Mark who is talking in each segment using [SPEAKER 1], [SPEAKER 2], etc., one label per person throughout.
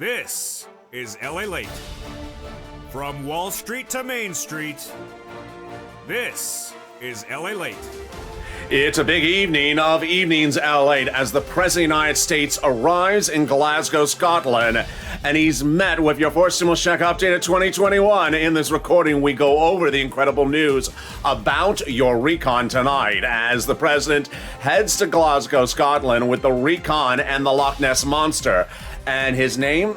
[SPEAKER 1] This is LALATE. From Wall Street to Main Street, this is LALATE.
[SPEAKER 2] It's a big evening of evenings LALATE as the President of the United States arrives in Glasgow, Scotland, and he's met with your Forced Stimulus Check Updated 2021. In this recording, we go over the incredible news about your recon tonight as the President heads to Glasgow, Scotland with the recon and the Loch Ness Monster. And his name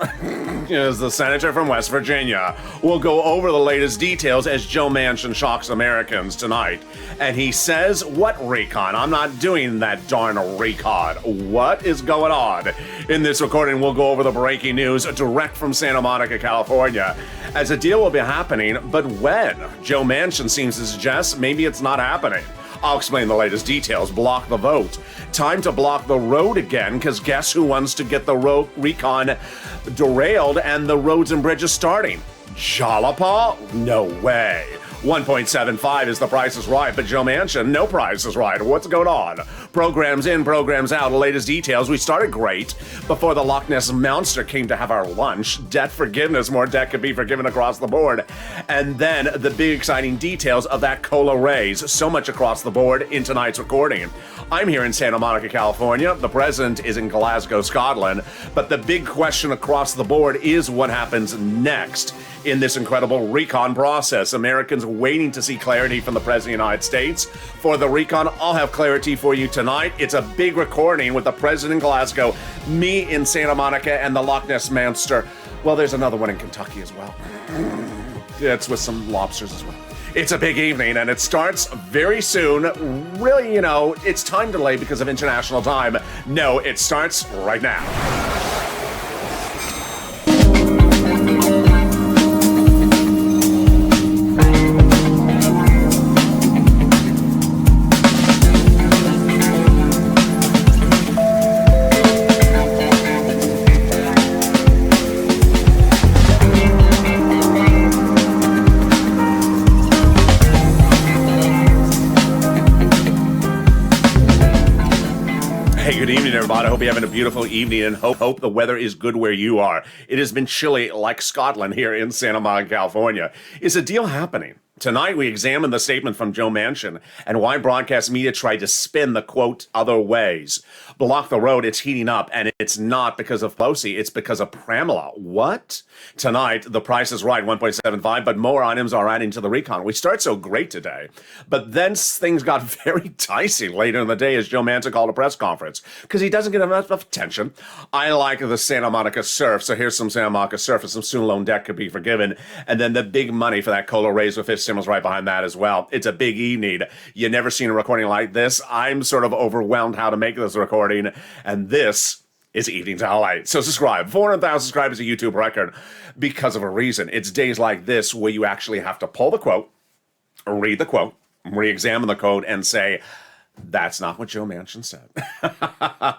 [SPEAKER 2] is the Senator from West Virginia. We'll go over the latest details as Joe Manchin shocks Americans tonight. And he says, what recon? I'm not doing that darn recon. What is going on? In this recording, we'll go over the breaking news direct from Santa Monica, California, as a deal will be happening, but when? Joe Manchin seems to suggest maybe it's not happening. I'll explain the latest details. Block the vote. Time to block the road again, because guess who wants to get the recon derailed and the roads and bridges starting? Jalapa? No way. 1.75 is the Price is Right, but Joe Manchin, no Price is Right. What's going on? Programs in, programs out. The latest details. We started great before the Loch Ness Monster came to have our lunch. Debt forgiveness, more debt could be forgiven across the board. And then the big exciting details of that cola raise. So much across the board in tonight's recording. I'm here in Santa Monica, California. The president is in Glasgow, Scotland. But the big question across the board is what happens next in this incredible recon process. Americans waiting to see clarity from the President of the United States. For the recon, I'll have clarity for you tonight. It's a big recording with the President in Glasgow, me in Santa Monica, and the Loch Ness Monster. Well, there's another one in Kentucky as well. It's with some lobsters as well. It's a big evening, and it starts very soon. Really, it's time delay because of international time. No, it starts right now. Good evening, everybody. I hope you're having a beautiful evening and hope the weather is good where you are. It has been chilly like Scotland here in Santa Monica, California. Is a deal happening? Tonight, we examine the statement from Joe Manchin and why broadcast media tried to spin the, quote, other ways. Block the road, it's heating up, and it's not because of Pelosi, it's because of Pramela. What? Tonight, the Price is Right, 1.75, but more items are adding to the recon. We start so great today, but then things got very dicey later in the day as Joe Manchin called a press conference, because he doesn't get enough attention. I like the Santa Monica surf, so here's some Santa Monica surf, and some student loan debt could be forgiven, and then the big money for that cola raise with 50 was right behind that as well. It's a big evening. You never seen a recording like this. I'm sort of overwhelmed how to make this recording, and this is Evenings LALATE. So subscribe. 400,000 subscribers is a YouTube record because of a reason. It's days like this where you actually have to pull the quote, read the quote, re-examine the quote, and say, that's not what Joe Manchin said.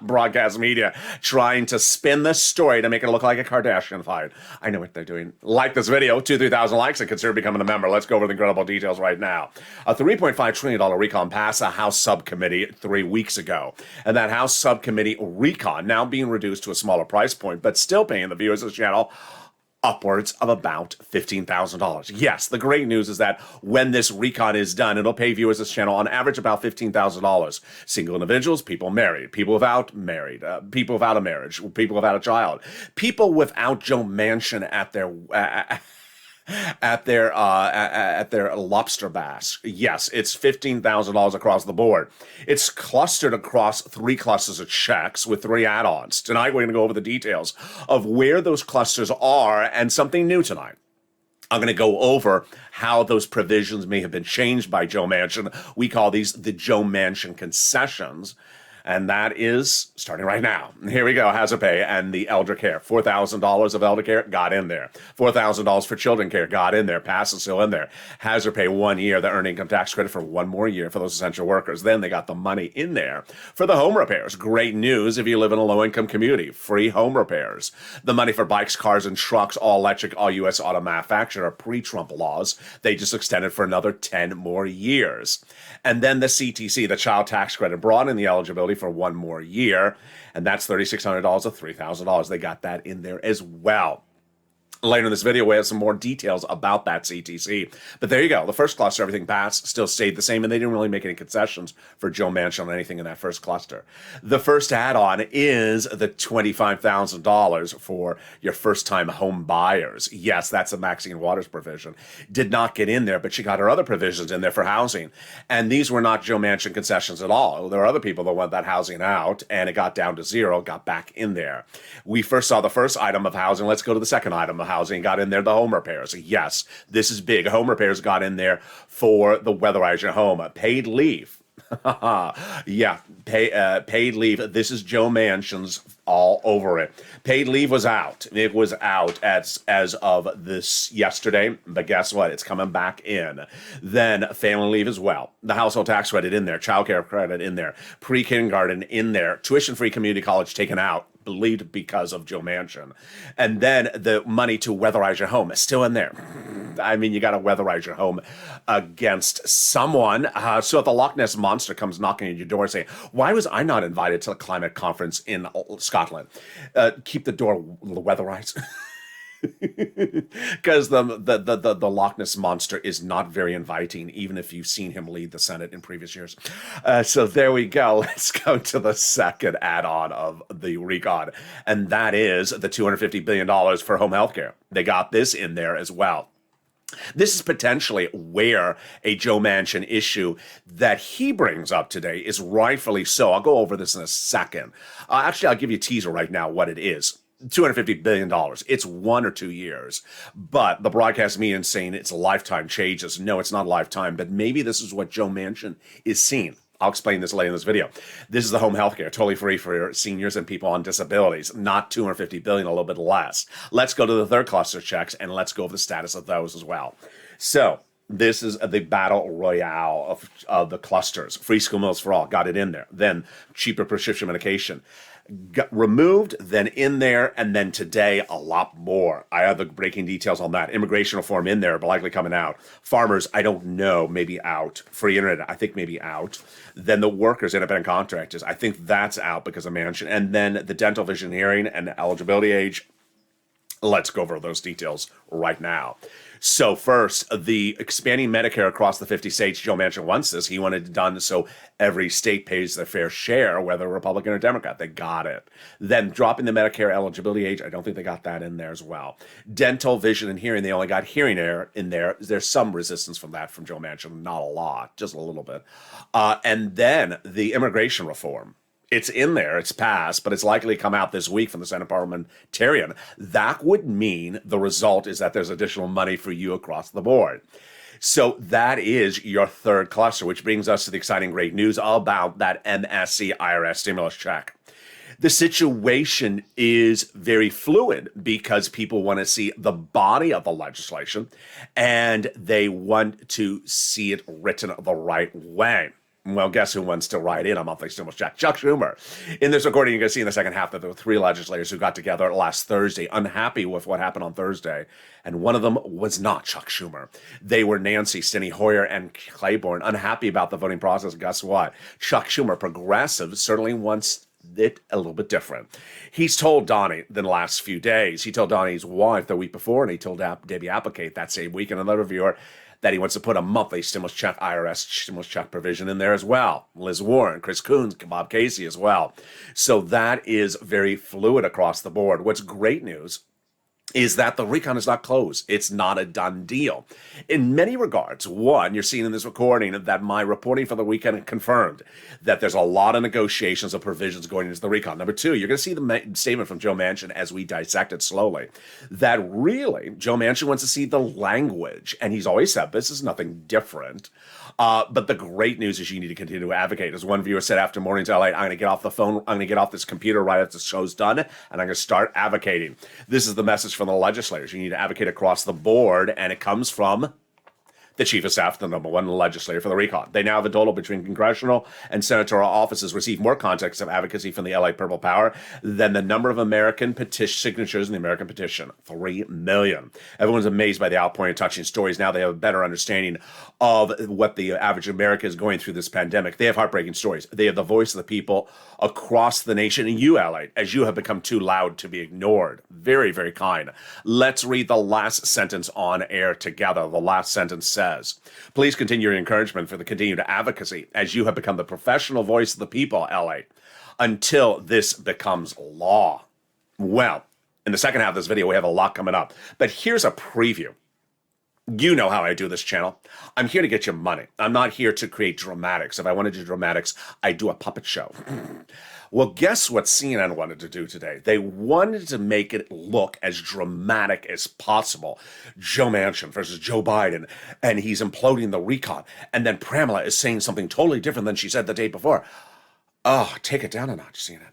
[SPEAKER 2] Broadcast media trying to spin this story to make it look like a Kardashian fight. I know what they're doing. Like this video, 2,000-3,000 likes, and consider becoming a member. Let's go over the incredible details right now. A $3.5 trillion recon passed a House subcommittee 3 weeks ago. And that House subcommittee recon now being reduced to a smaller price point, but still paying the viewers of the channel upwards of about $15,000. Yes, the great news is that when this recon is done, it'll pay viewers of this channel on average about $15,000. Single individuals, people married, people without married, people without a marriage, people without a child, people without Joe Manchin at their lobster bass. Yes, it's $15,000 across the board. It's clustered across 3 clusters of checks with 3 add-ons. Tonight, we're going to go over the details of where those clusters are and something new tonight. I'm going to go over how those provisions may have been changed by Joe Manchin. We call these the Joe Manchin concessions. And that is starting right now. Here we go, hazard pay and the elder care. $4,000 of elder care got in there. $4,000 for children care got in there. Pass is still in there. Hazard pay 1 year, the earned income tax credit for 1 more year for those essential workers. Then they got the money in there for the home repairs. Great news if you live in a low-income community. Free home repairs. The money for bikes, cars, and trucks, all electric, all U.S. auto manufactured, are pre-Trump laws. They just extended for another 10 more years. And then the CTC, the child tax credit, broadening the eligibility eligibility for one more year, and that's $3,600 or $3,000. They got that in there as well. Later in this video, we have some more details about that CTC. But there you go. The first cluster, everything passed, still stayed the same, and they didn't really make any concessions for Joe Manchin on anything in that first cluster. The first add-on is the $25,000 for your first-time home buyers. Yes, that's a Maxine Waters provision. Did not get in there, but she got her other provisions in there for housing. And these were not Joe Manchin concessions at all. There were other people that want that housing out, and it got down to zero, got back in there. We first saw the first item of housing. Let's go to the second item of housing. Got in there the home repairs. Yes, this is big. Home repairs got in there for the weatherize your home. Paid leave. Yeah, paid leave. This is Joe Manchin's all over it. Paid leave was out. It was out as of this yesterday, but guess what? It's coming back in. Then family leave as well. The household tax credit in there, child care credit in there, pre-kindergarten in there, tuition-free community college taken out, believed because of Joe Manchin. And then the money to weatherize your home is still in there. I mean, you got to weatherize your home against someone. So if the Loch Ness Monster comes knocking at your door saying, why was I not invited to the climate conference in Scotland? Keep the door weatherized. Because the Loch Ness Monster is not very inviting, even if you've seen him lead the Senate in previous years. So there we go. Let's go to the second add-on of the recon, and that is the $250 billion for home health care. They got this in there as well. This is potentially where a Joe Manchin issue that he brings up today is rightfully so. I'll go over this in a second. Actually, I'll give you a teaser right now what it is. $250 billion. It's 1 or 2 years. But the broadcast media is saying it's a lifetime changes. No, it's not a lifetime, but maybe this is what Joe Manchin is seeing. I'll explain this later in this video. This is the home health care, totally free for seniors and people on disabilities, not $250 billion, a little bit less. Let's go to the third cluster checks, and let's go over the status of those as well. So this is the battle royale of the clusters. Free school meals for all, got it in there. Then cheaper prescription medication. Got removed, then in there, and then today a lot more. I have the breaking details on that. Immigration reform in there, but likely coming out. Farmers, I don't know, maybe out. Free internet, I think maybe out. Then the workers, independent contractors, I think that's out because of Manchin. And then the dental, vision, hearing, and eligibility age. Let's go over those details right now. So first, the expanding Medicare across the 50 states, Joe Manchin wants this. He wanted it done so every state pays their fair share, whether Republican or Democrat. They got it. Then dropping the Medicare eligibility age, I don't think they got that in there as well. Dental, vision, and hearing, they only got hearing aid in there. There's some resistance from that from Joe Manchin, not a lot, just a little bit. And then the immigration reform. It's in there, it's passed, but it's likely to come out this week from the Senate parliamentarian. That would mean the result is that there's additional money for you across the board. So that is your third cluster, which brings us to the exciting great news about that MSC IRS stimulus check. The situation is very fluid because people want to see the body of the legislation and they want to see it written the right way. Well, guess who wants to write in a monthly stimulus check? Chuck Schumer. In this recording, you're going to see in the second half that there were 3 legislators who got together last Thursday, unhappy with what happened on Thursday, and one of them was not Chuck Schumer. They were Nancy, Steny Hoyer, and Claiborne, unhappy about the voting process. Guess what? Chuck Schumer, progressive, certainly wants it a little bit different. He's told Donnie the last few days. He told Donnie's wife the week before, and he told Debbie Applegate that same week in another reviewer that he wants to put a monthly stimulus check, IRS stimulus check provision in there as well. Liz Warren, Chris Coons, Bob Casey as well. So that is very fluid across the board. What's great news is that the recon is not closed. It's not a done deal. In many regards, one, you're seeing in this recording that my reporting for the weekend confirmed that there's a lot of negotiations of provisions going into the recon. Number two, you're going to see the statement from Joe Manchin as we dissect it slowly, that really Joe Manchin wants to see the language, and he's always said this is nothing different. But the great news is you need to continue to advocate. As one viewer said after Mornings LA, I'm going to get off the phone, I'm going to get off this computer right after the show's done, and I'm going to start advocating. This is the message from the legislators. You need to advocate across the board, and it comes from the chief of staff, the number one legislator for the recon. They now have a total between congressional and senatorial offices receive more contacts of advocacy from the LA Purple Power than the number of American petition signatures in the American petition, 3 million. Everyone's amazed by the outpouring of touching stories. Now they have a better understanding of what the average American is going through this pandemic. They have heartbreaking stories. They have the voice of the people across the nation. And you, LA, as you have become too loud to be ignored. Very, very kind. Let's read the last sentence on air together. The last sentence says, please continue your encouragement for the continued advocacy as you have become the professional voice of the people, LA, until this becomes law. Well, in the second half of this video, we have a lot coming up. But here's a preview. You know how I do this channel. I'm here to get you money. I'm not here to create dramatics. If I wanted to do dramatics, I'd do a puppet show. Well, guess what CNN wanted to do today? They wanted to make it look as dramatic as possible. Joe Manchin versus Joe Biden, and he's imploding the recon. And then Pramila is saying something totally different than she said the day before. Oh, take it down a notch, CNN.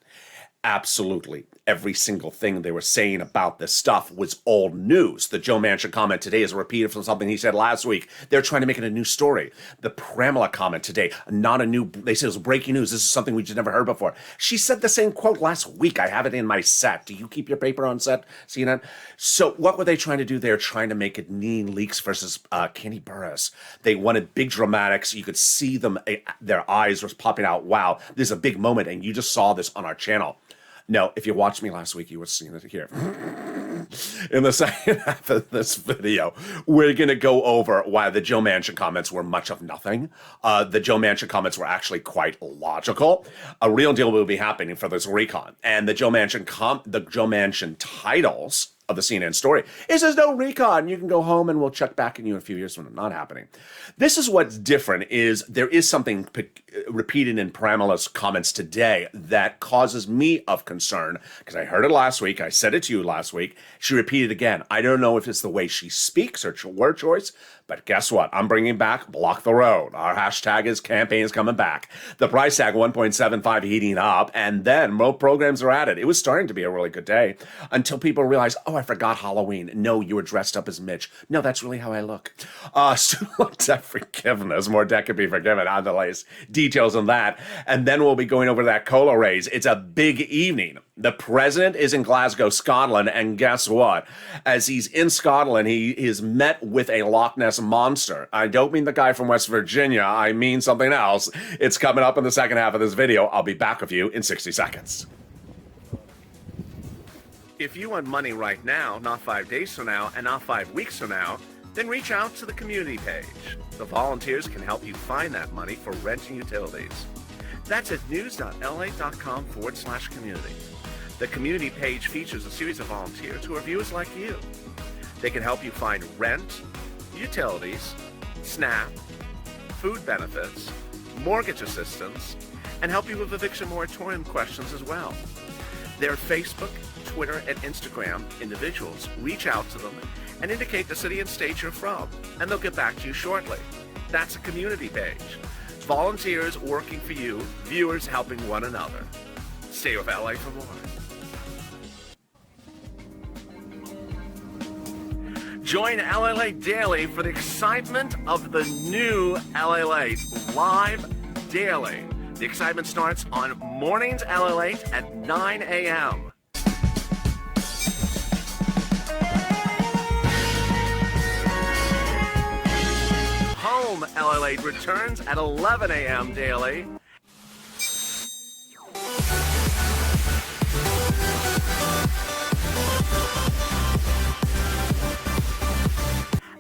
[SPEAKER 2] Absolutely. Every single thing they were saying about this stuff was old news. The Joe Manchin comment today is a repeat from something he said last week. They're trying to make it a new story. The Pramila comment today, not a new, they said it was breaking news. This is something we just never heard before. She said the same quote last week. I have it in my set. Do you keep your paper on set, CNN? So what were they trying to do? They're trying to make it Nene Leakes versus Kenny Burris. They wanted big dramatics. You could see them, their eyes were popping out. Wow, this is a big moment. And you just saw this on our channel. No, if you watched me last week, you would have seen it here. In the second half of this video, we're going to go over why the Joe Manchin comments were much of nothing. The Joe Manchin comments were actually quite logical. A real deal will be happening for this recon. And the Joe Manchin titles of the CNN story is there's no recon. You can go home and we'll check back on you in a few years from now. Not happening. This is what's different is there is something repeated in Pramila's comments today that causes me of concern because I heard it last week. I said it to you last week. She repeated again. I don't know if it's the way she speaks or word choice, but guess what? I'm bringing back Block the Road. Our hashtag is campaign is coming back. The price tag 1.75 heating up, and then more programs are added. It was starting to be a really good day until people realized, oh, I forgot Halloween. No, you were dressed up as Mitch. No, that's really how I look. Student loan debt forgiveness. More debt could be forgiven. On the latest details on that. And then we'll be going over that COLA raise. It's a big evening. The president is in Glasgow, Scotland, and guess what? As he's in Scotland, he is met with a Loch Ness monster. I don't mean the guy from West Virginia. I mean something else. It's coming up in the second half of this video. I'll be back with you in 60 seconds. If you want money right now, not 5 days from now, and not 5 weeks from now, then reach out to the community page. The volunteers can help you find that money for rent and utilities. That's at news.la.com/community. The community page features a series of volunteers who are viewers like you. They can help you find rent, utilities, SNAP, food benefits, mortgage assistance, and help you with eviction moratorium questions as well. Their Facebook, Twitter, and Instagram individuals reach out to them and indicate the city and state you're from, and they'll get back to you shortly. That's a community page. Volunteers working for you, viewers helping one another. Stay with LA for more. Join LALATE Daily for the excitement of the new LALATE live daily. The excitement starts on mornings LALATE at 9 a.m. Home LALATE returns at 11 a.m. daily.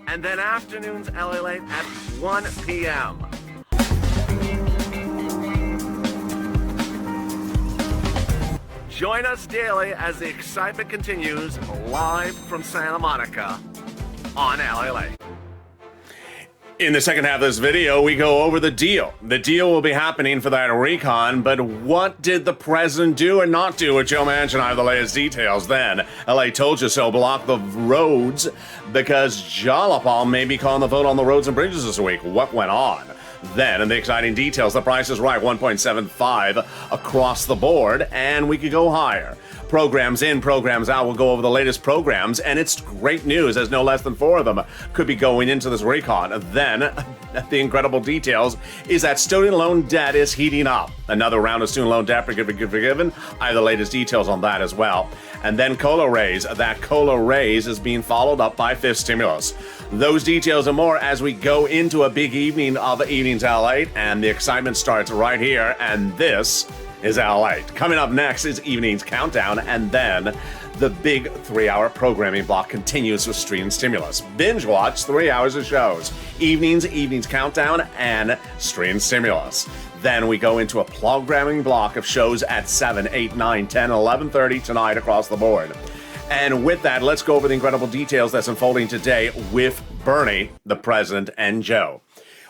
[SPEAKER 2] And then afternoons LALATE at 1 p.m. Join us daily as the excitement continues live from Santa Monica on LALATE. In the second half of this video, we go over the deal. The deal will be happening for that recon, but what did the president do and not do with Joe Manchin? I have the latest details then. LA told you so, block the roads because Jalapal may be calling the vote on the roads and bridges this week. What went on? Then, in the exciting details, the price is right, 1.75 across the board, and we could go higher. Programs in, programs out. We'll go over the latest programs, and it's great news as no less than 4 of them could be going into this recon. Then, the incredible details is that student loan debt is heating up. Another round of student loan debt forgiven. I have the latest details on that as well. And then COLA raise. That COLA raise is being followed up by fifth stimulus. Those details and more as we go into a big evening of Evenings LALATE, and the excitement starts right here, and this is LALATE. Coming up next is Evenings Countdown, and then the big 3-hour programming block continues with Stream Stimulus. Binge watch 3 hours of shows. Evenings Countdown, and Stream Stimulus. Then we go into a programming block of shows at 7, 8, 9, 10, 11:30 tonight across the board. And with that, let's go over the incredible details that's unfolding today with Bernie, the president, and Joe.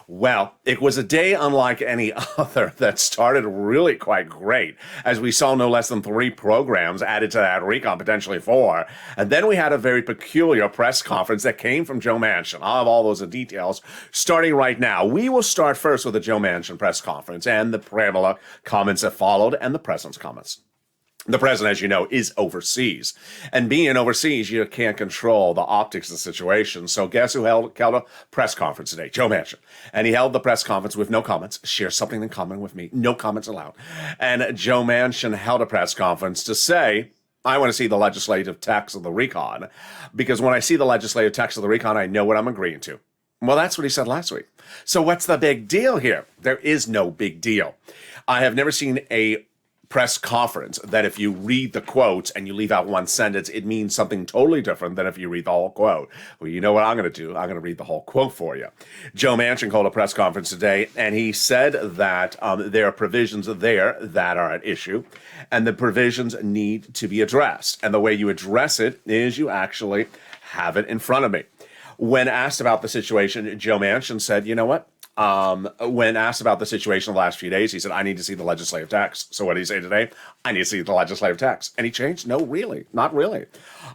[SPEAKER 2] Well, it was a day unlike any other that started really quite great, as we saw no less than 3 programs added to that recon, potentially 4. And then we had a very peculiar press conference that came from Joe Manchin. I'll have all those details starting right now. We will start first with the Joe Manchin press conference and the preamble comments that followed and the president's comments. The president, as you know, is overseas. And being overseas, you can't control the optics of the situation. So guess who held a press conference today? Joe Manchin. And he held the press conference with no comments. Shares something in common with me. No comments allowed. And Joe Manchin held a press conference to say, I want to see the legislative text of the recon. Because when I see the legislative text of the recon, I know what I'm agreeing to. Well, that's what he said last week. So what's the big deal here? There is no big deal. I have never seen a press conference that if you read the quotes and you leave out one sentence, it means something totally different than if you read the whole quote. Well, you know what I'm going to do? I'm going to read the whole quote for you. Joe Manchin called a press conference today, and he said that there are provisions there that are at issue, and the provisions need to be addressed. And the way you address it is you actually have it in front of me. When asked about the situation, Joe Manchin said, you know what? When asked about the situation the last few days, he said, I need to see the legislative text. So what did he say today? I need to see the legislative text. And he changed? No, really. Not really.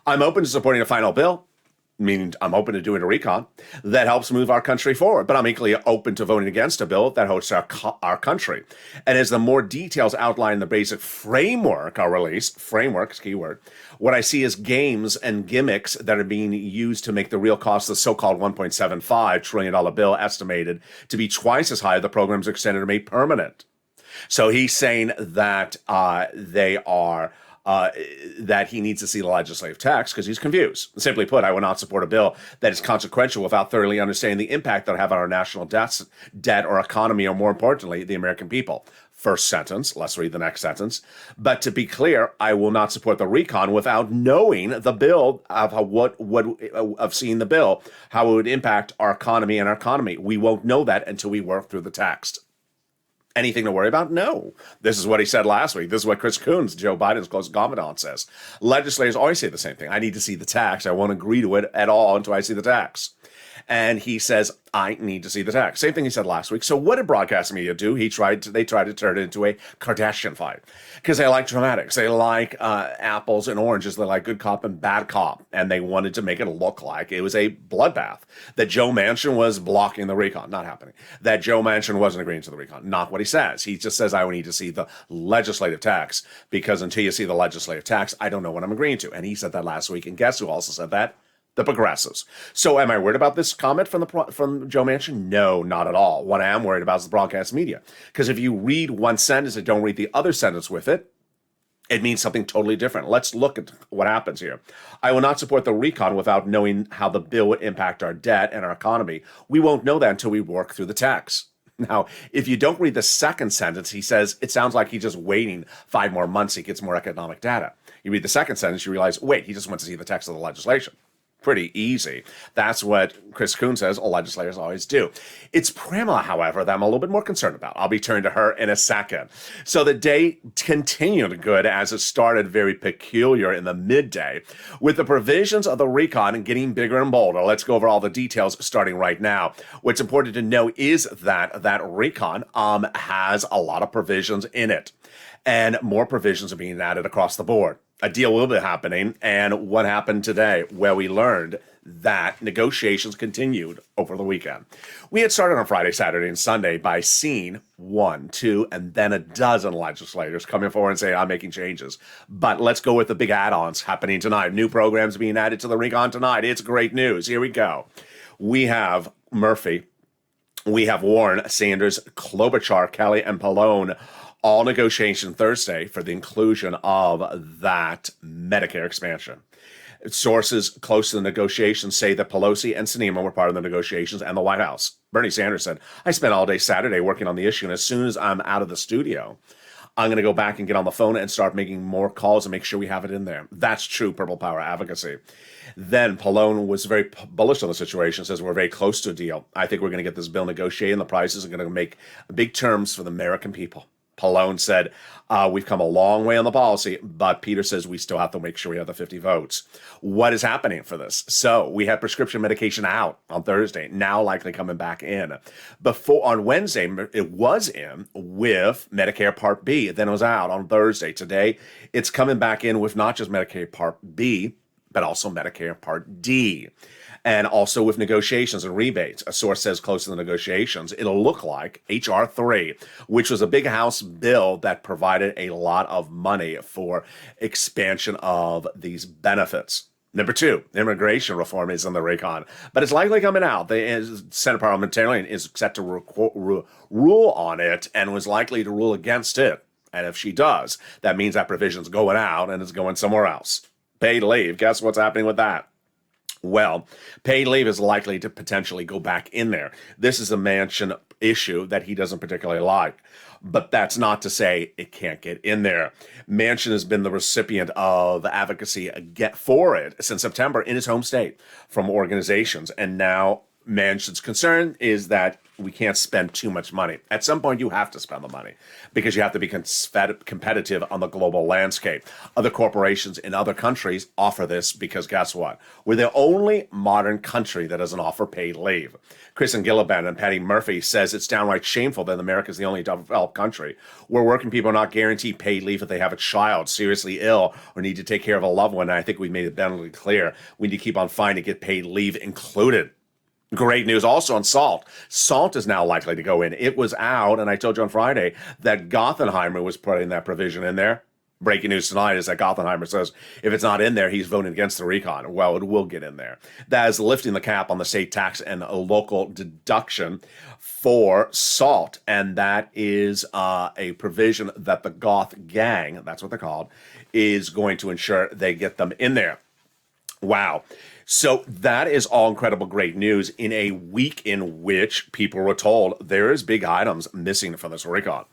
[SPEAKER 2] I'm open to supporting a final bill, meaning I'm open to doing a recon that helps move our country forward. But I'm equally open to voting against a bill that hurts our country. And as the more details outline the basic framework are released, framework is keyword, what I see is games and gimmicks that are being used to make the real cost of the so-called $1.75 trillion bill estimated to be twice as high if the programs are extended or made permanent. So he's saying that that he needs to see the legislative text because he's confused. Simply put, I will not support a bill that is consequential without thoroughly understanding the impact that will have on our national debt or economy, or more importantly, the American people. First sentence, let's read the next sentence. But to be clear, I will not support the recon without knowing the bill of seeing the bill, how it would impact our economy and our economy. We won't know that until we work through the text. Anything to worry about? No. This is what he said last week. This is what Chris Coons, Joe Biden's close confidant, says. Legislators always say the same thing. I need to see the text. I won't agree to it at all until I see the text. And he says, I need to see the text. Same thing he said last week. So what did broadcast media do? They tried to turn it into a Kardashian fight because they like dramatics. They like apples and oranges. They like good cop and bad cop. And they wanted to make it look like it was a bloodbath. That Joe Manchin was blocking the recon. Not happening. That Joe Manchin wasn't agreeing to the recon. Not what he says. He just says, I need to see the legislative text because until you see the legislative text, I don't know what I'm agreeing to. And he said that last week. And guess who also said that? The progressives. So am I worried about this comment from Joe Manchin? No, not at all. What I am worried about is the broadcast media. Because if you read one sentence and don't read the other sentence with it, it means something totally different. Let's look at what happens here. I will not support the recon without knowing how the bill would impact our debt and our economy. We won't know that until we work through the text. Now, if you don't read the second sentence, he says, it sounds like he's just waiting 5 more months, he gets more economic data. You read the second sentence, you realize, wait, he just wants to see the text of the legislation. Pretty easy. That's what Chris Coons says legislators always do. It's Pramila, however, that I'm a little bit more concerned about. I'll be turning to her in a second. So the day continued good as it started very peculiar in the midday with the provisions of the recon getting bigger and bolder. Let's go over all the details starting right now. What's important to know is that recon has a lot of provisions in it, and more provisions are being added across the board. A deal will be happening, and what happened today, where we learned that negotiations continued over the weekend. We had started on Friday, Saturday, and Sunday by seeing 1, 2, and then a dozen legislators coming forward and saying, I'm making changes. But let's go with the big add-ons happening tonight. New programs being added to the recon tonight. It's great news. Here we go. We have Murphy. We have Warren, Sanders, Klobuchar, Kelly, and Pallone all negotiation Thursday for the inclusion of that Medicare expansion. Sources close to the negotiations say that Pelosi and Sinema were part of the negotiations and the White House. Bernie Sanders said, I spent all day Saturday working on the issue, and as soon as I'm out of the studio, I'm going to go back and get on the phone and start making more calls and make sure we have it in there. That's true Purple Power advocacy. Then Pallone was very bullish on the situation, says we're very close to a deal. I think we're going to get this bill negotiated, and the prices are going to make big terms for the American people. Pallone said, we've come a long way on the policy, but Peter says we still have to make sure we have the 50 votes. What is happening for this? So we had prescription medication out on Thursday, now likely coming back in. Before on Wednesday, it was in with Medicare Part B, then it was out on Thursday. Today, it's coming back in with not just Medicare Part B, but also Medicare Part D. And also with negotiations and rebates. A source says close to the negotiations, it'll look like H.R. 3, which was a big House bill that provided a lot of money for expansion of these benefits. Number 2, immigration reform is in the recon, but it's likely coming out. The Senate parliamentarian is set to rule on it and was likely to rule against it. And if she does, that means that provision's going out and it's going somewhere else. Paid leave, guess what's happening with that? Well, paid leave is likely to potentially go back in there. This is a Manchin issue that he doesn't particularly like, but that's not to say it can't get in there. Manchin has been the recipient of advocacy for it since September in his home state from organizations, and now Manchin's concern is that we can't spend too much money. At some point, you have to spend the money because you have to be competitive on the global landscape. Other corporations in other countries offer this because guess what? We're the only modern country that doesn't offer paid leave. Kristen Gillibrand and Patty Murphy says it's downright shameful that America is the only developed country where working people are not guaranteed paid leave if they have a child seriously ill or need to take care of a loved one. And I think we made it abundantly clear we need to keep on fighting to get paid leave included. Great news also on SALT. SALT is now likely to go in. It was out, and I told you on Friday that Gothenheimer was putting that provision in there. Breaking news tonight is that Gothenheimer says if it's not in there, he's voting against the recon. Well, it will get in there. That is lifting the cap on the state tax and a local deduction for SALT, and that is a provision that the Goth gang, that's what they're called, is going to ensure they get them in there. Wow. So that is all incredible great news in a week in which people were told there is big items missing from this recon.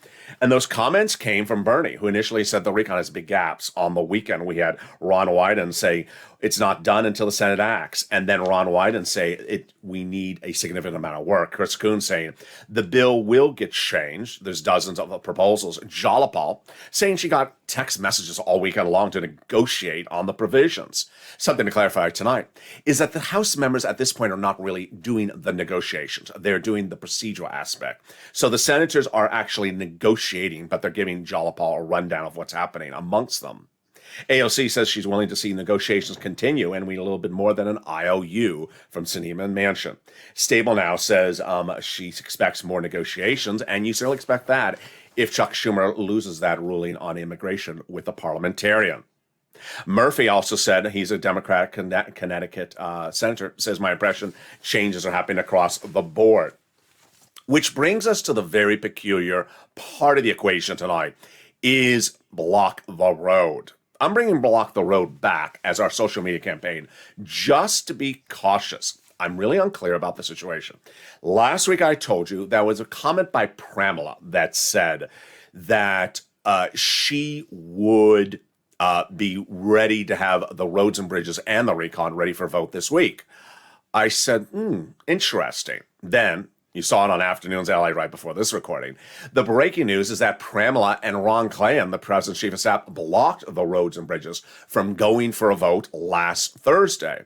[SPEAKER 2] And those comments came from Bernie, who initially said the recon has big gaps. On the weekend, we had Ron Wyden say it's not done until the Senate acts. And then Ron Wyden say we need a significant amount of work. Chris Coon saying the bill will get changed. There's dozens of proposals. Jalopal saying she got text messages all weekend long to negotiate on the provisions. Something to clarify tonight is that the House members at this point are not really doing the negotiations. They're doing the procedural aspect. So the senators are actually negotiating, but they're giving Jalopal a rundown of what's happening amongst them. AOC says she's willing to see negotiations continue, and we need a little bit more than an IOU from Sinema and Manchin. Stable now says she expects more negotiations, and you certainly expect that if Chuck Schumer loses that ruling on immigration with the parliamentarian. Murphy also said he's a Democratic Connecticut senator, says my impression changes are happening across the board. Which brings us to the very peculiar part of the equation tonight, is Block the Road. I'm bringing Block the Road back as our social media campaign, just to be cautious. I'm really unclear about the situation. Last week I told you there was a comment by Pramila that said that she would be ready to have the roads and bridges and the recon ready for vote this week. I said, interesting. Then you saw it on Afternoons LA right before this recording. The breaking news is that Pramila and Ron Klain, the president's chief of staff, blocked the roads and bridges from going for a vote last Thursday.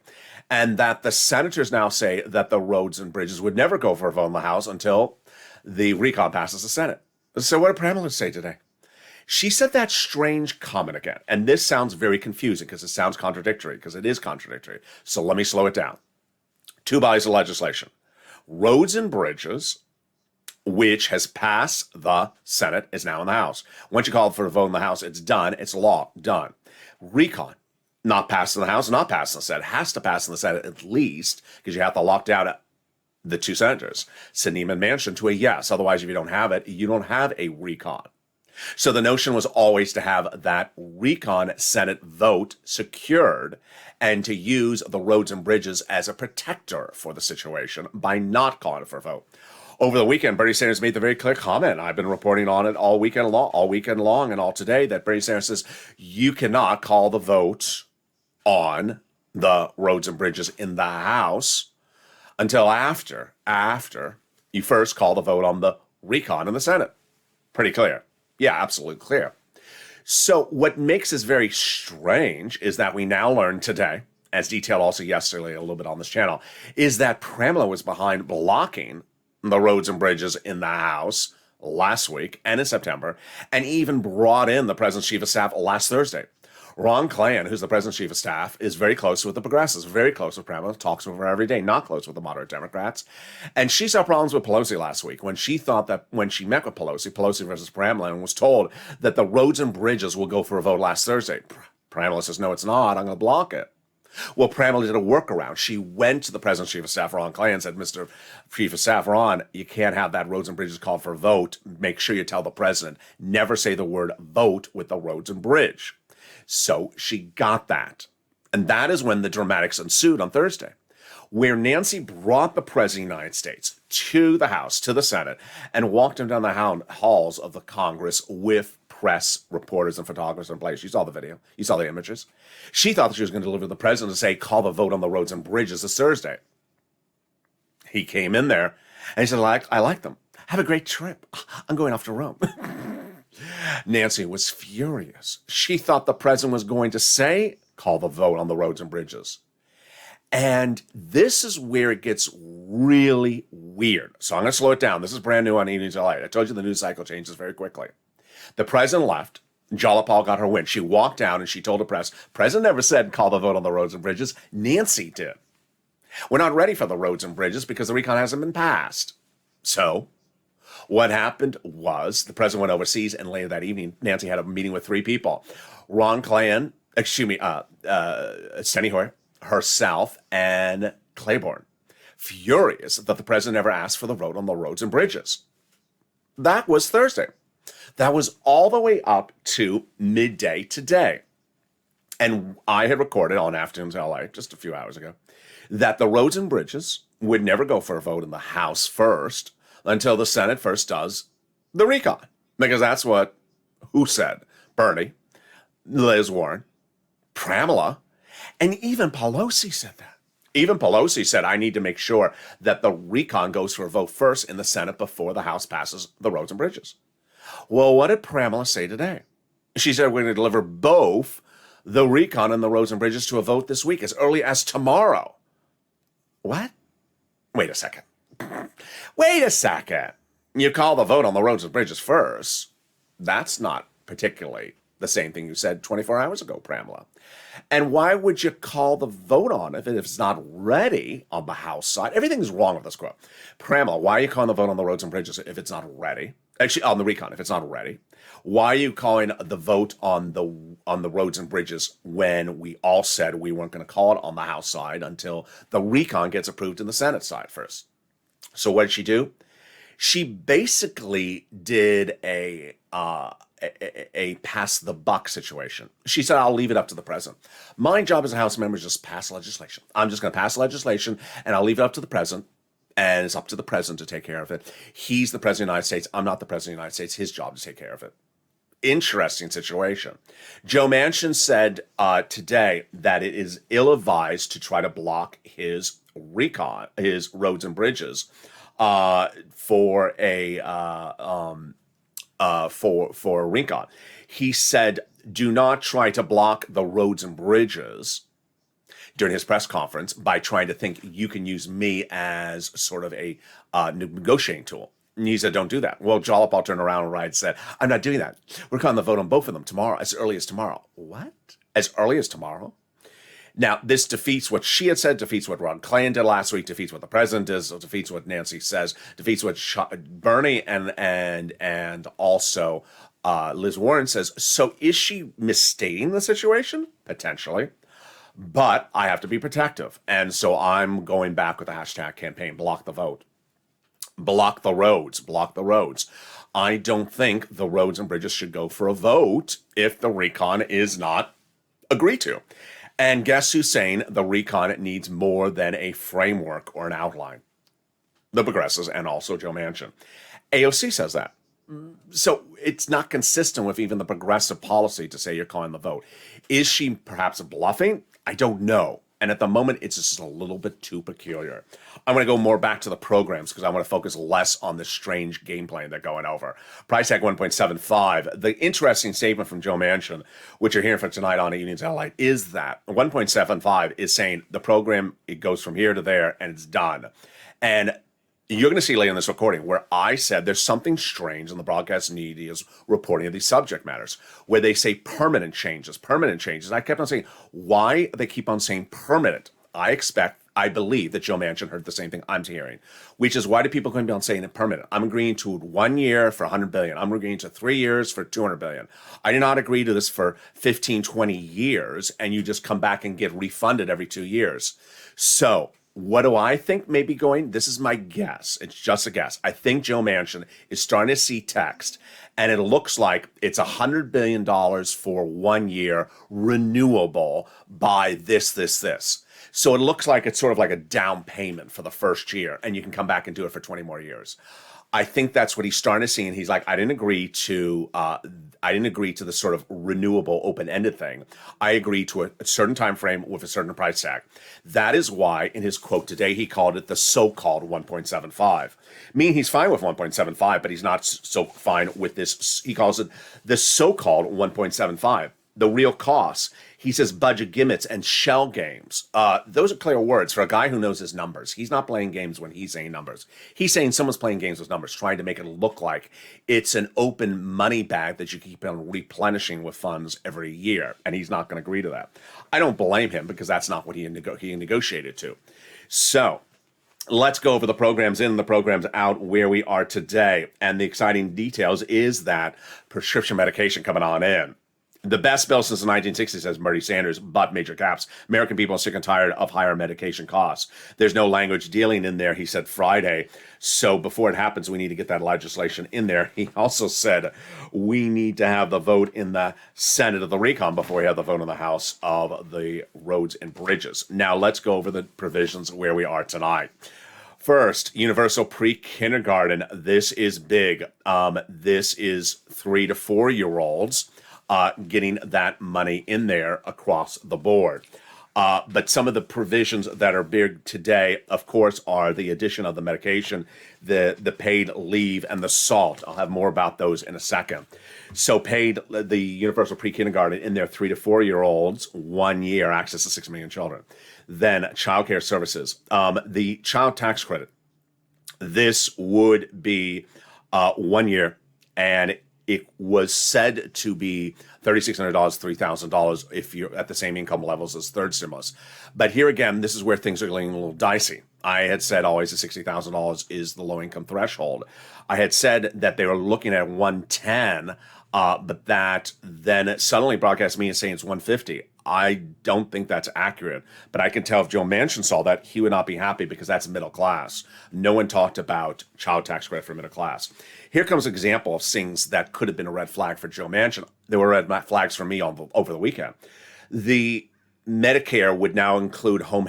[SPEAKER 2] And that the senators now say that the roads and bridges would never go for a vote in the House until the recon passes the Senate. So what did Pramila say today? She said that strange comment again. And this sounds very confusing because it sounds contradictory, because it is contradictory. So let me slow it down. Two bodies of legislation. Roads and Bridges, which has passed the Senate, is now in the House. Once you call for a vote in the House, it's done. It's law. Done. Recon, not passed in the House, not passed in the Senate. Has to pass in the Senate at least, because you have to lock down the two senators, Sinema and Manchin, to a yes. Otherwise, if you don't have it, you don't have a recon. So the notion was always to have that recon Senate vote secured and to use the Roads and Bridges as a protector for the situation by not calling for a vote. Over the weekend, Bernie Sanders made the very clear comment. I've been reporting on it all weekend long and all today, that Bernie Sanders says you cannot call the vote on the Roads and Bridges in the House until after you first call the vote on the recon in the Senate. Pretty clear. Yeah, absolutely clear. So what makes this very strange is that we now learn today, as detailed also yesterday a little bit on this channel, is that Pramila was behind blocking the Roads and Bridges in the House last week and in September, and even brought in the President's Chief of Staff last Thursday. Ron Klain, who's the President's Chief of Staff, is very close with the progressives, very close with Pramila, talks with her every day, not close with the moderate Democrats. And she saw problems with Pelosi last week when she thought that when she met with Pelosi versus Pramila, and was told that the Roads and Bridges will go for a vote last Thursday. Pramila says, no, it's not. I'm going to block it. Well, Pramila did a workaround. She went to the President's Chief of Staff, Ron Klain, and said, Mr. Chief of Staff, Ron, you can't have that Roads and Bridges called for a vote. Make sure you tell the president, never say the word vote with the Roads and Bridge. So she got that. And that is when the dramatics ensued on Thursday, where Nancy brought the President of the United States to the House, to the Senate, and walked him down the halls of the Congress with press, reporters, and photographers in place. You saw the video. You saw the images. She thought that she was going to deliver the president to say, call the vote on the Roads and Bridges this Thursday. He came in there, and he said, I like them. Have a great trip. I'm going off to Rome. Nancy was furious. She thought the president was going to say, call the vote on the Roads and Bridges. And this is where it gets really weird. So I'm going to slow it down. This is brand new on Evenings LALATE. I told you the news cycle changes very quickly. The president left. Jalapal got her win. She walked down and she told the press, President never said call the vote on the Roads and Bridges. Nancy did. We're not ready for the Roads and Bridges because the recon hasn't been passed. So what happened was the president went overseas, and later that evening, Nancy had a meeting with three people. Ron Klain, Steny Hoyer, herself, and Claiborne. Furious that the president never asked for the vote on the Roads and Bridges. That was Thursday. That was all the way up to midday today. And I had recorded on Afternoons LA just a few hours ago that the Roads and Bridges would never go for a vote in the House first until the Senate first does the recon. Because that's who said? Bernie, Liz Warren, Pramila, and even Pelosi said that. Even Pelosi said, I need to make sure that the recon goes for a vote first in the Senate before the House passes the Roads and Bridges. Well, what did Pramila say today? She said, we're going to deliver both the recon and the Roads and Bridges to a vote this week, as early as tomorrow. What? Wait a second. Wait a second. You call the vote on the Roads and Bridges first. That's not particularly the same thing you said 24 hours ago, Pramila. And why would you call the vote on it if it's not ready on the House side? Everything's wrong with this quote. Pramila, why are you calling the vote on the Roads and Bridges if it's not ready? Actually, on the recon, if it's not ready. Why are you calling the vote on the Roads and Bridges when we all said we weren't going to call it on the House side until the recon gets approved in the Senate side first? So what did she do? She basically did a pass the buck situation. She said, I'll leave it up to the president. My job as a House member is just pass legislation. I'm just going to pass legislation and I'll leave it up to the president. And it's up to the president to take care of it. He's the president of the United States. I'm not the president of the United States. His job to take care of it. Interesting situation. Joe Manchin said today that it is ill-advised to try to block his recon, his Roads and Bridges, for a recon. He said, do not try to block the Roads and Bridges during his press conference by trying to think you can use me as sort of a negotiating tool. And he said, don't do that. Well, Jalapal turned around and said, I'm not doing that. We're calling the vote on both of them tomorrow, as early as tomorrow. What? As early as tomorrow? Now, this defeats what she had said, defeats what Ron Klain did last week, defeats what the president does, defeats what Nancy says, defeats what Bernie and also Liz Warren says. So is she misstating the situation? Potentially. But I have to be protective. And so I'm going back with the hashtag campaign, block the vote. Block the roads, block the roads. I don't think the roads and bridges should go for a vote if the recon is not agreed to. And guess who's saying the recon needs more than a framework or an outline? The progressives and also Joe Manchin. AOC says that. So it's not consistent with even the progressive policy to say you're calling the vote. Is she perhaps bluffing? I don't know. And at the moment, it's just a little bit too peculiar. I'm going to go more back to the programs because I want to focus less on the strange game plan they're going over. Price tag 1.75. The interesting statement from Joe Manchin, which you're hearing from tonight on Evenings LA, is that 1.75 is saying the program, it goes from here to there and it's done. And you're going to see later in this recording where I said there's something strange in the broadcast media's reporting of these subject matters, where they say permanent changes. I kept on saying, why they keep on saying permanent? I believe that Joe Manchin heard the same thing I'm hearing, which is why do people come down saying it permanent? I'm agreeing to 1 year for 100 billion. I'm agreeing to 3 years for 200 billion. I did not agree to this for 15, 20 years, and you just come back and get refunded every 2 years. So what do I think may be going? This is my guess. It's just a guess. I think Joe Manchin is starting to see text, and it looks like it's $100 billion for 1 year, renewable by this. So it looks like it's sort of like a down payment for the first year, and you can come back and do it for 20 more years. I think that's what he's starting to see, and he's like, I didn't agree to the sort of renewable, open-ended thing. I agreed to a certain time frame with a certain price tag. That is why, in his quote today, he called it the so-called 1.75. Meaning he's fine with 1.75, but he's not so fine with this. He calls it the so-called 1.75. The real costs. He says budget gimmicks and shell games. Those are clear words for a guy who knows his numbers. He's not playing games when he's saying numbers. He's saying someone's playing games with numbers, trying to make it look like it's an open money bag that you keep on replenishing with funds every year. And he's not going to agree to that. I don't blame him because that's not what he negotiated to. So let's go over the programs in and the programs out where we are today. And the exciting details is that prescription medication coming on in. The best bill since the 1960s, says Bernie Sanders, but major caps. American people are sick and tired of higher medication costs. There's no language dealing in there, he said Friday. So before it happens, we need to get that legislation in there. He also said we need to have the vote in the Senate of the recon before we have the vote in the House of the roads and bridges. Now let's go over the provisions where we are tonight. First, universal pre-kindergarten. This is big. This is 3 to 4 year olds. Getting that money in there across the board. But some of the provisions that are big today, of course, are the addition of the medication, the paid leave, and the SALT. I'll have more about those in a second. So paid, the universal pre-kindergarten in there, 3 to 4 year olds, 1 year, access to 6 million children. Then child care services. The child tax credit. This would be 1 year, and it was said to be $3,600, $3,000 if you're at the same income levels as third stimulus. But here again, this is where things are getting a little dicey. I had said always that $60,000 is the low income threshold. I had said that they were looking at 110, but that then suddenly broadcast media saying it's 150. I don't think that's accurate, but I can tell if Joe Manchin saw that, he would not be happy because that's middle class. No one talked about child tax credit for middle class. Here comes an example of things that could have been a red flag for Joe Manchin. There were red flags for me over the weekend. The Medicare would now include home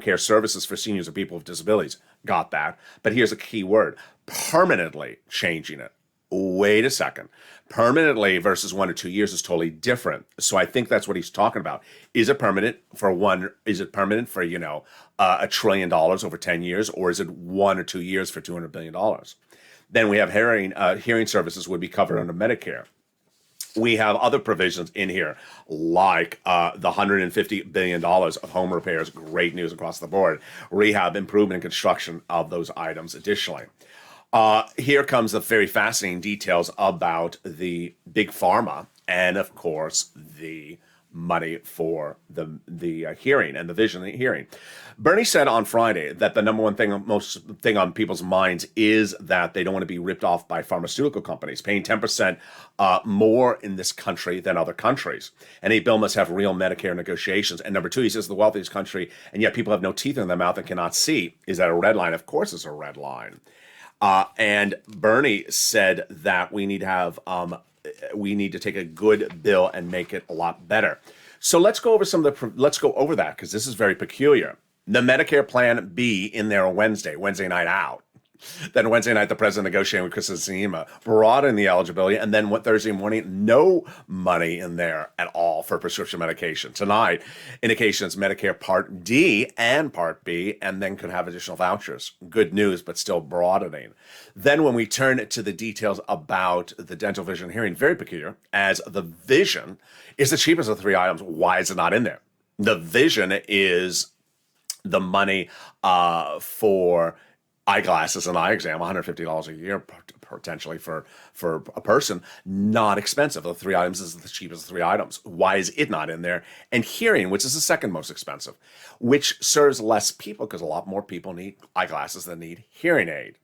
[SPEAKER 2] care services for seniors or people with disabilities. Got that. But here's a key word: permanently changing it. Wait a second. Permanently versus 1 or 2 years is totally different. So I think that's what he's talking about. Is it permanent for is it permanent for, $1 trillion over 10 years, or is it 1 or 2 years for $200 billion? Then we have hearing services would be covered under Medicare. We have other provisions in here, like the $150 billion of home repairs. Great news across the board. Rehab, improvement, and construction of those items additionally. Here comes the very fascinating details about the big pharma and, of course, the money for the hearing and the vision hearing. Bernie said on Friday that the number one thing, most thing on people's minds is that they don't want to be ripped off by pharmaceutical companies, paying 10% more in this country than other countries. And a bill must have real Medicare negotiations. And number two, he says the wealthiest country, and yet people have no teeth in their mouth and cannot see. Is that a red line? Of course it's a red line. And Bernie said that we need to take a good bill and make it a lot better. So let's go over let's go over that, because this is very peculiar. The Medicare Plan B in there on Wednesday night out. Then Wednesday night, the president negotiating with Kristen Sinema brought in the eligibility, and then Thursday morning, no money in there at all for prescription medication. Tonight, indications Medicare Part D and Part B, and then could have additional vouchers. Good news, but still broadening. Then when we turn to the details about the dental vision hearing, very peculiar, as the vision is the cheapest of three items. Why is it not in there? The vision is the money for eyeglasses and eye exam, $150 a year potentially for a person, not expensive. The three items is the cheapest of three items. Why is it not in there? And hearing, which is the second most expensive, which serves less people because a lot more people need eyeglasses than need hearing aid.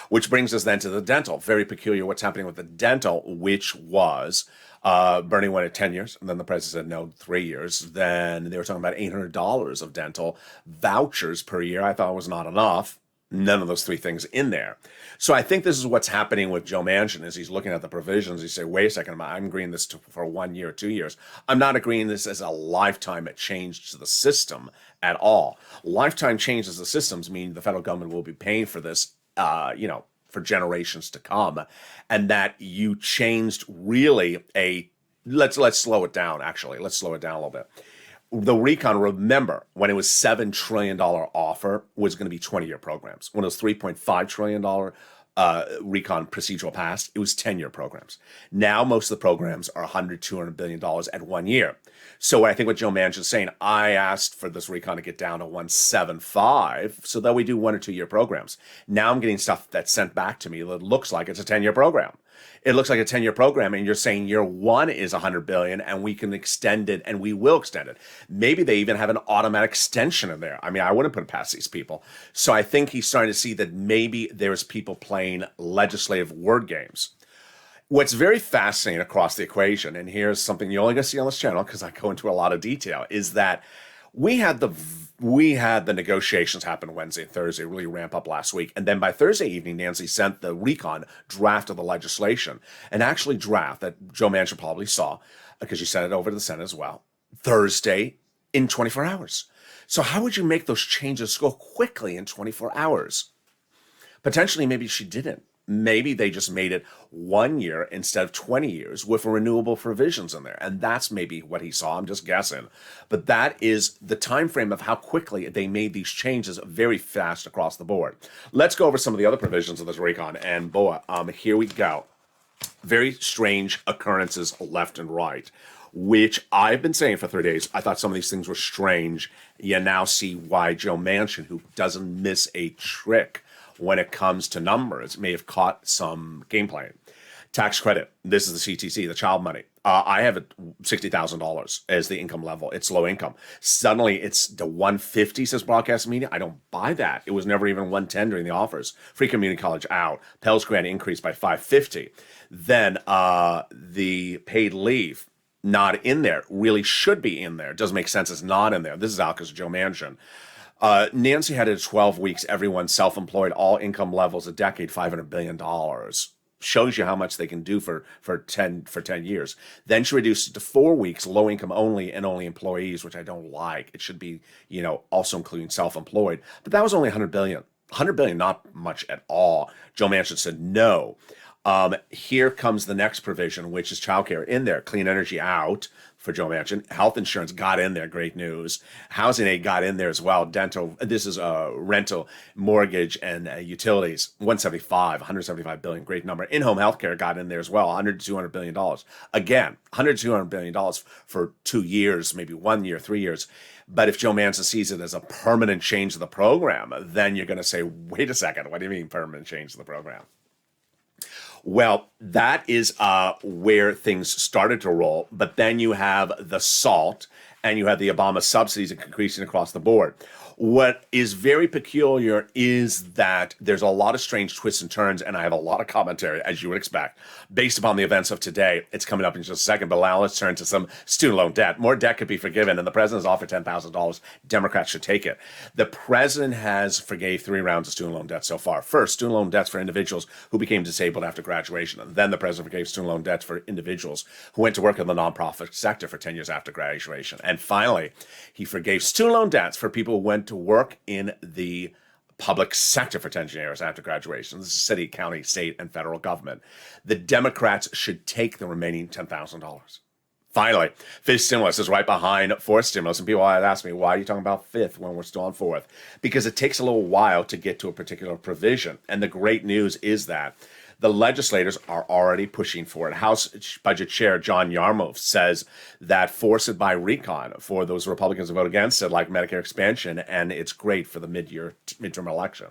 [SPEAKER 2] Which brings us then to the dental. Very peculiar what's happening with the dental, which was Bernie wanted 10 years, and then the president said no, 3 years. Then they were talking about $800 of dental vouchers per year. I thought it was not enough. None of those three things in there. So I think this is what's happening with Joe Manchin as he's looking at the provisions. He say, wait a second, I'm agreeing this for 1 year, 2 years. I'm not agreeing this as a lifetime change to the system at all. Lifetime changes the systems mean the federal government will be paying for this, for generations to come. And that you changed really let's slow it down, actually. Let's slow it down a little bit. The recon, remember, when it was $7 trillion offer, was going to be 20-year programs. When it was $3.5 trillion recon procedural past, it was 10-year programs. Now, most of the programs are $100, $200 billion at 1 year. So I think what Joe Manchin is saying, I asked for this recon to get down to 175 so that we do 1 or 2 year programs. Now I'm getting stuff that's sent back to me that looks like it's a 10-year program. It looks like a 10-year program, and you're saying year one is $100 billion, and we can extend it, and we will extend it. Maybe they even have an automatic extension in there. I mean, I wouldn't put it past these people. So I think he's starting to see that maybe there's people playing legislative word games. What's very fascinating across the equation, and here's something you're only going to see on this channel because I go into a lot of detail, is that we had the negotiations happen Wednesday and Thursday, really ramp up last week. And then by Thursday evening, Nancy sent the recon draft of the legislation, an actually draft that Joe Manchin probably saw because she sent it over to the Senate as well, Thursday in 24 hours. So how would you make those changes go quickly in 24 hours? Potentially, maybe she didn't. Maybe they just made it 1 year instead of 20 years with renewable provisions in there. And that's maybe what he saw. I'm just guessing. But that is the time frame of how quickly they made these changes very fast across the board. Let's go over some of the other provisions of this recon. And boy, here we go. Very strange occurrences left and right, which I've been saying for 3 days. I thought some of these things were strange. You now see why Joe Manchin, who doesn't miss a trick when it comes to numbers, may have caught some game playing. Tax credit. This is the CTC, the child money. I have it $60,000 as the income level. It's low income. Suddenly it's the 150, says broadcast media. I don't buy that. It was never even 110 during the offers. Free community college out. Pell's grant increased by $550. Then the paid leave, not in there. Really should be in there. Doesn't make sense. It's not in there. This is out because of Joe Manchin. Nancy had it 12 weeks, everyone self-employed, all income levels, a decade, $500 billion. Shows you how much they can do for 10 years. Then she reduced it to 4 weeks, low income only, and only employees, which I don't like. It should be, also including self-employed. But that was only $100 billion. $100 billion, not much at all. Joe Manchin said no. Here comes the next provision, which is childcare in there. Clean energy out for Joe Manchin. Health insurance got in there. Great news. Housing aid got in there as well. Dental. This is rental, mortgage, and utilities. 175 billion. Great number. In-home healthcare got in there as well. 100 to 200 billion dollars. Again, 100 to 200 billion dollars for 2 years, maybe 1 year, 3 years. But if Joe Manchin sees it as a permanent change to the program, then you're going to say, wait a second. What do you mean permanent change to the program? Well, that is where things started to roll. But then you have the SALT and you have the Obama subsidies increasing across the board. What is very peculiar is that there's a lot of strange twists and turns, and I have a lot of commentary, as you would expect, based upon the events of today. It's coming up in just a second, but now let's turn to some student loan debt. More debt could be forgiven, and the president has offered $10,000. Democrats should take it. The president has forgave 3 rounds of student loan debt so far. First, student loan debts for individuals who became disabled after graduation, and then the president forgave student loan debts for individuals who went to work in the nonprofit sector for 10 years after graduation. And finally, he forgave student loan debts for people who went to work in the public sector for 10 years after graduation. This is city, county, state, and federal government. The Democrats should take the remaining $10,000. Finally, fifth stimulus is right behind fourth stimulus. And people always ask me, why are you talking about fifth when we're still on fourth? Because it takes a little while to get to a particular provision. And the great news is that the legislators are already pushing for it. House Budget Chair John Yarmouth says that force it by recon for those Republicans who vote against it, like Medicare expansion, and it's great for the midterm election.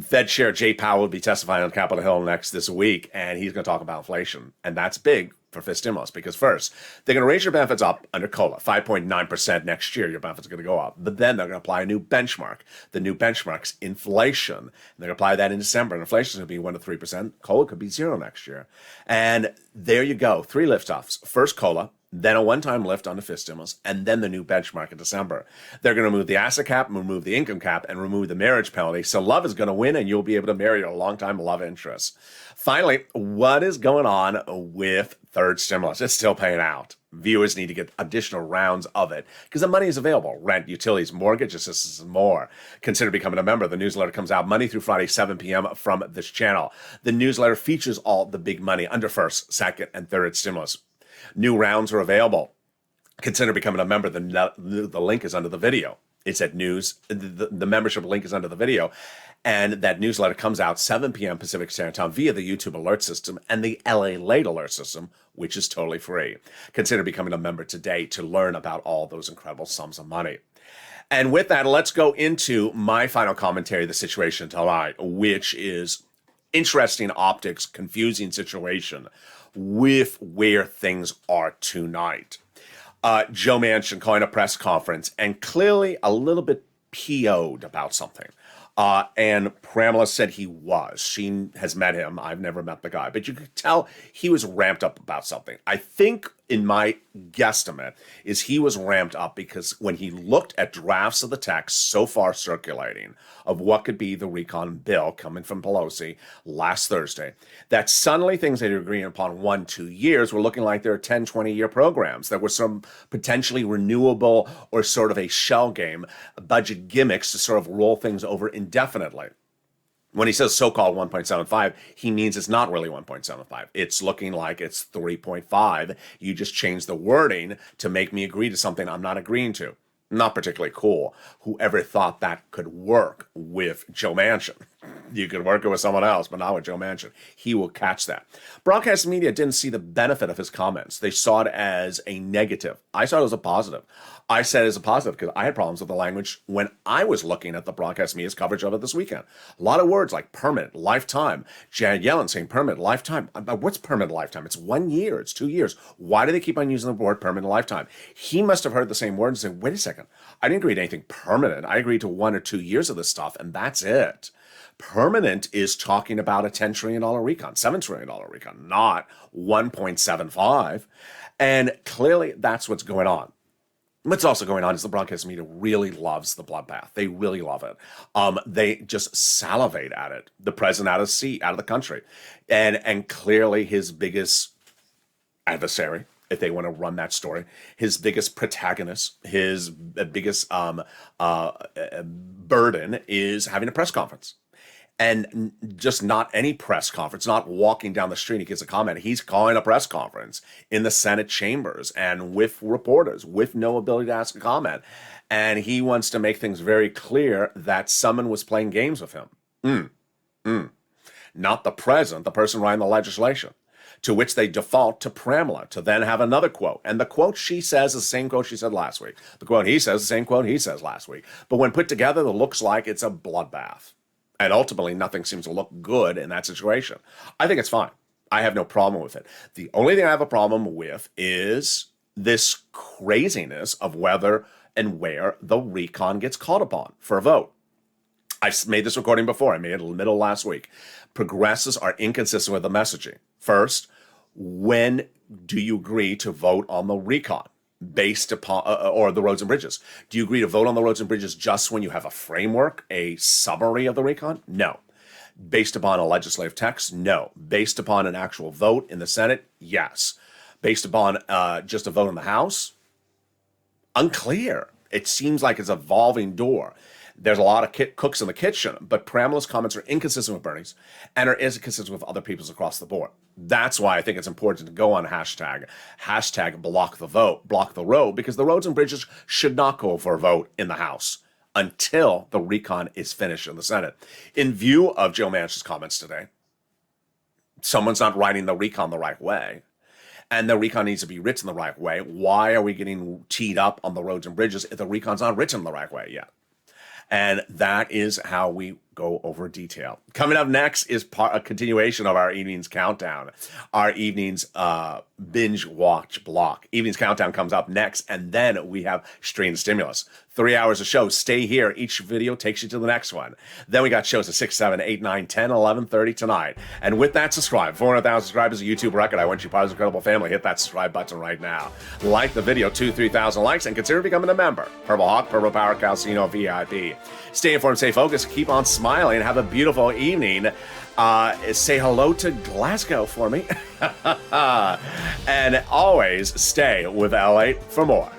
[SPEAKER 2] Fed Chair Jay Powell will be testifying on Capitol Hill this week, and he's going to talk about inflation. And that's big for fifth stimulus because first, they're going to raise your benefits up under COLA, 5.9% next year. Your benefits are going to go up. But then they're going to apply a new benchmark. The new benchmark's inflation. And they're going to apply that in December. And inflation is going to be 1 to 3%. COLA could be 0 next year. And there you go. 3 lift-offs. First COLA, then a one-time lift on the fifth stimulus, and then the new benchmark in December. They're going to remove the asset cap, remove the income cap, and remove the marriage penalty. So love is going to win, and you'll be able to marry your longtime love interest. Finally, what is going on with third stimulus? It's still paying out. Viewers need to get additional rounds of it because the money is available. Rent, utilities, mortgage assistance, and more. Consider becoming a member. The newsletter comes out Monday through Friday, 7 p.m. from this channel. The newsletter features all the big money under first, second, and third stimulus. New rounds are available. Consider becoming a member. The link is under the video. It's at news. The membership link is under the video. And that newsletter comes out 7 p.m. Pacific Standard Time via the YouTube alert system and the LALATE alert system, which is totally free. Consider becoming a member today to learn about all those incredible sums of money. And with that, let's go into my final commentary of the situation tonight, which is interesting optics, confusing situation with where things are tonight. Joe Manchin calling a press conference and clearly a little bit PO'd about something. And Pramila said he was. She has met him. I've never met the guy. But you could tell he was ramped up about something. I think, in my guesstimate, is he was ramped up because when he looked at drafts of the text so far circulating of what could be the recon bill coming from Pelosi last Thursday, that suddenly things they were agreeing upon 1-2 years were looking like they were 10, 20-year programs that were some potentially renewable or sort of a shell game, budget gimmicks to sort of roll things over indefinitely. When he says so-called 1.75, he means it's not really 1.75. It's looking like it's 3.5. You just change the wording to make me agree to something I'm not agreeing to. Not particularly cool. Whoever thought that could work with Joe Manchin. You could work it with someone else, but not with Joe Manchin. He will catch that. Broadcast media didn't see the benefit of his comments. They saw it as a negative. I saw it as a positive. I said it as a positive because I had problems with the language when I was looking at the broadcast media's coverage of it this weekend. A lot of words like permanent, lifetime. Janet Yellen saying permanent, lifetime. What's permanent, lifetime? It's 1 year. It's 2 years. Why do they keep on using the word permanent, lifetime? He must have heard the same word and said, wait a second. I didn't agree to anything permanent. I agreed to 1 or 2 years of this stuff, and that's it. Permanent is talking about a $10 trillion recon, $7 trillion recon, not 1.75. And clearly that's what's going on. What's also going on is the broadcast media really loves the bloodbath. They really love it. They just salivate at it. The president out of seat, out of the country. And clearly his biggest adversary, if they want to run that story, his biggest protagonist, his biggest burden is having a press conference. And just not any press conference, not walking down the street and he gives a comment. He's calling a press conference in the Senate chambers and with reporters, with no ability to ask a comment. And he wants to make things very clear that someone was playing games with him. Not the president, the person writing the legislation. To which they default to Pramila to then have another quote. And the quote she says is the same quote she said last week. The quote he says is the same quote he says last week. But when put together, it looks like it's a bloodbath. And ultimately, nothing seems to look good in that situation. I think it's fine. I have no problem with it. The only thing I have a problem with is this craziness of whether and where the recon gets called upon for a vote. I've made this recording before. I made it in the middle of last week. Progressives are inconsistent with the messaging. First, when do you agree to vote on the recon based upon, or the roads and bridges? Do you agree to vote on the roads and bridges just when you have a framework, a summary of the recon? No. Based upon a legislative text? No. Based upon an actual vote in the Senate? Yes. Based upon just a vote in the House? Unclear. It seems like it's a evolving door. There's a lot of cooks in the kitchen, but Pramela's comments are inconsistent with Bernie's and are inconsistent with other people's across the board. That's why I think it's important to go on hashtag block the vote, block the road, because the roads and bridges should not go for a vote in the House until the recon is finished in the Senate. In view of Joe Manchin's comments today, someone's not writing the recon the right way, and the recon needs to be written the right way. Why are we getting teed up on the roads and bridges if the recon's not written the right way yet? And that is how we go over detail. Coming up next is a continuation of our evening's countdown, our evening's binge watch block. Evening's countdown comes up next, and then we have Stream Stimulus. 3 hours of shows. Stay here. Each video takes you to the next one. Then we got shows at 6, 7, 8, 9, 10, 11:30 tonight. And with that, subscribe. 400,000 subscribers, a YouTube record. I want you part of this incredible family. Hit that subscribe button right now. Like the video, 2,000-3,000 likes, and consider becoming a member. Purple Hawk, Purple Power Casino VIP. Stay informed, stay focused, keep on smiling, and have a beautiful evening. Say hello to Glasgow for me. And always stay with LALATE for more.